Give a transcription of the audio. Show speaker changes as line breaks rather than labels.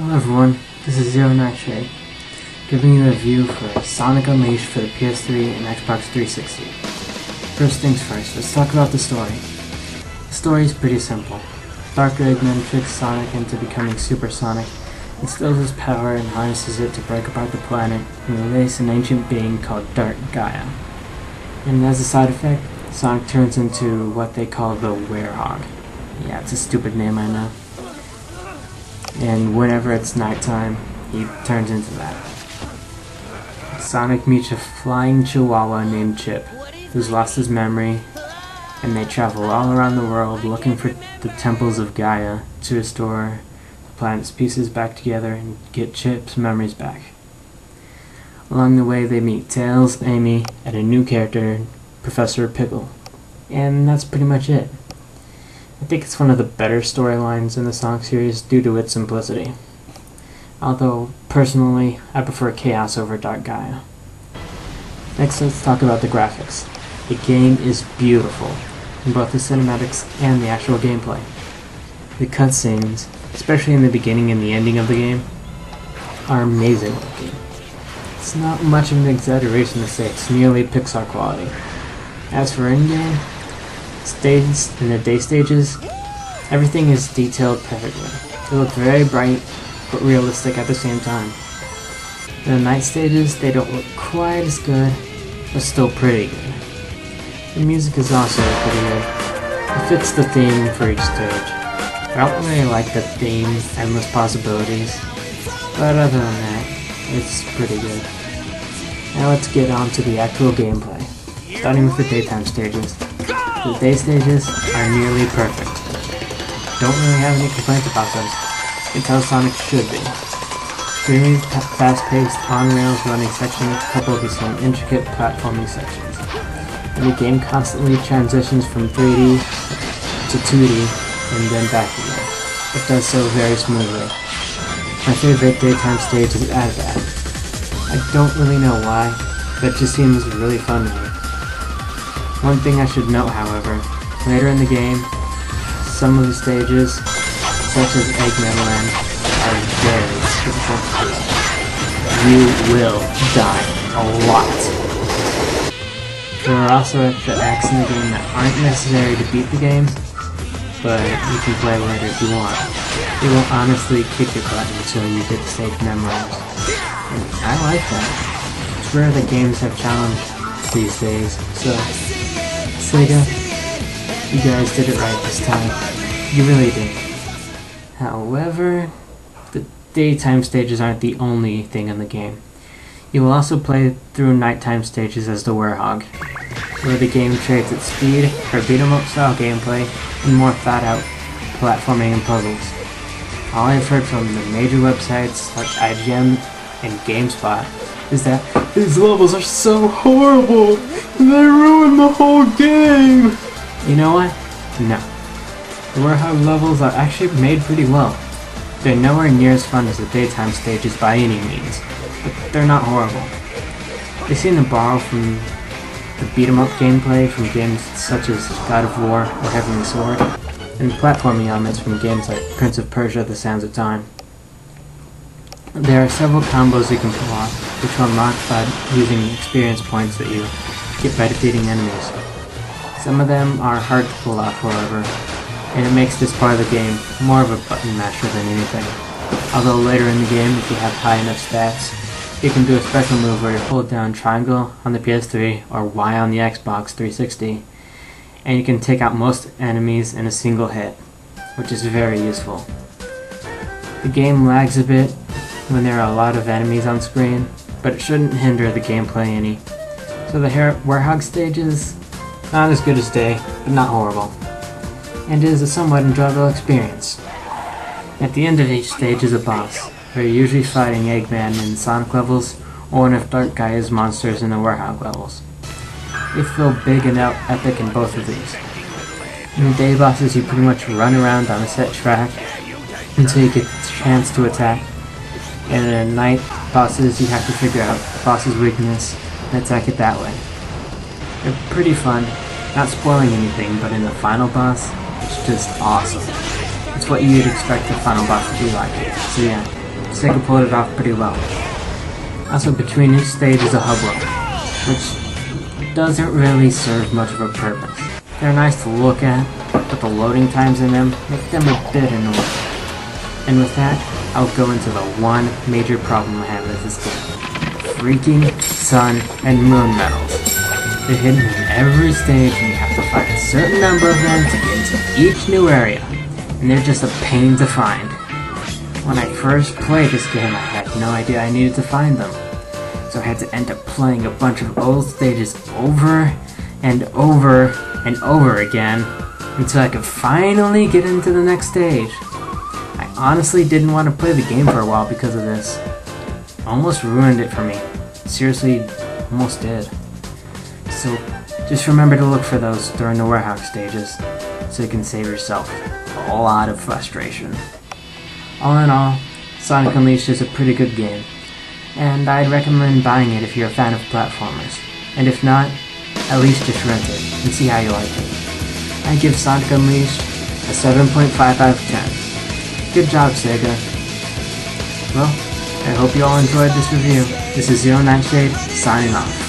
Hello everyone, this is Zero Nightshade, giving you a review for Sonic Unleashed for the PS3 and Xbox 360. First things first, let's talk about the story. The story is pretty simple. Dark Eggman tricks Sonic into becoming Super Sonic, instills his power and harnesses it to break apart the planet and release an ancient being called Dark Gaia. And as a side effect, Sonic turns into what they call the Werehog. Yeah, it's a stupid name, I know. And whenever it's nighttime, he turns into that. Sonic meets a flying chihuahua named Chip, who's lost his memory, and they travel all around the world looking for the temples of Gaia to restore the planet's pieces back together and get Chip's memories back. Along the way, they meet Tails, Amy, and a new character, Professor Pickle. And that's pretty much it. I think it's one of the better storylines in the Sonic series due to its simplicity. Although, personally, I prefer Chaos over Dark Gaia. Next, let's talk about the graphics. The game is beautiful, in both the cinematics and the actual gameplay. The cutscenes, especially in the beginning and the ending of the game, are amazing looking. It's not much of an exaggeration to say it's nearly Pixar quality. As for in-game, stages and the day stages, everything is detailed perfectly. They look very bright, but realistic at the same time. The night stages, they don't look quite as good, but still pretty good. The music is also pretty good. It fits the theme for each stage. I don't really like the theme, Endless Possibilities, but other than that, it's pretty good. Now let's get on to the actual gameplay, starting with the daytime stages. The day stages are nearly perfect. Don't really have any complaints about them. It's how Sonic should be. Extremely fast-paced, on-rails running sections coupled with some intricate platforming sections. And the game constantly transitions from 3D to 2D and then back again. It does so very smoothly. My favorite daytime stage is Azad. I don't really know why, but it just seems really fun to me. One thing I should note, however, later in the game, some of the stages, such as Eggman Land, are very difficult to do. You will die a lot. There are also extra acts in the game that aren't necessary to beat the game, but you can play later if you want. It will honestly kick your butt until you get the stage memorized. And I like that. It's rare that games have challenged these days, so Sega, you guys did it right this time. You really did. However, the daytime stages aren't the only thing in the game. You will also play through nighttime stages as the Werehog, where the game trades its speed for beat-em-up style gameplay and more thought-out platforming and puzzles. All I've heard from the major websites like IGN and GameSpot is that these levels are so horrible! They ruined the whole game! You know what? No. The Werehog levels are actually made pretty well. They're nowhere near as fun as the daytime stages by any means, but they're not horrible. They seem to borrow from the beat-em-up gameplay from games such as God of War or Heavenly Sword, and platforming elements from games like Prince of Persia: The Sands of Time. There are several combos you can pull off, which are unlocked by using experience points that you get by defeating enemies. Some of them are hard to pull off, however, and it makes this part of the game more of a button masher than anything. Although later in the game, if you have high enough stats, you can do a special move where you hold down triangle on the PS3 or Y on the Xbox 360, and you can take out most enemies in a single hit, which is very useful. The game lags a bit when there are a lot of enemies on screen, but it shouldn't hinder the gameplay any. So the Werehog stages, not as good as day, but not horrible. And it is a somewhat enjoyable experience. At the end of each stage is a boss, where you're usually fighting Eggman in Sonic levels, or one of Dark Gaia's monsters in the Werehog levels. They feel big and epic in both of these. In the day bosses, you pretty much run around on a set track until you get the chance to attack. And in the night bosses, you have to figure out the boss's weakness and attack it that way. They're pretty fun, not spoiling anything, but in the final boss, it's just awesome. It's what you'd expect the final boss to be like. So yeah, Sega pulled it off pretty well. Also, between each stage is a hub world, which doesn't really serve much of a purpose. They're nice to look at, but the loading times in them make them a bit annoying. And with that, I'll go into the one major problem I have with this game. Freaking sun and moon medals. They're hidden in every stage and you have to find a certain number of them to get into each new area. And they're just a pain to find. When I first played this game, I had no idea I needed to find them. So I had to end up playing a bunch of old stages over and over and over again until I could finally get into the next stage. I honestly didn't want to play the game for a while because of this. Almost ruined it for me. Seriously, almost did. So just remember to look for those during the warehouse stages so you can save yourself a lot of frustration. All in all, Sonic Unleashed is a pretty good game, and I'd recommend buying it if you're a fan of platformers. And if not, at least just rent it and see how you like it. I give Sonic Unleashed a 7.5 out of 10. Good job, Sega. Well, I hope you all enjoyed this review. This is Zero Nightshade, signing off.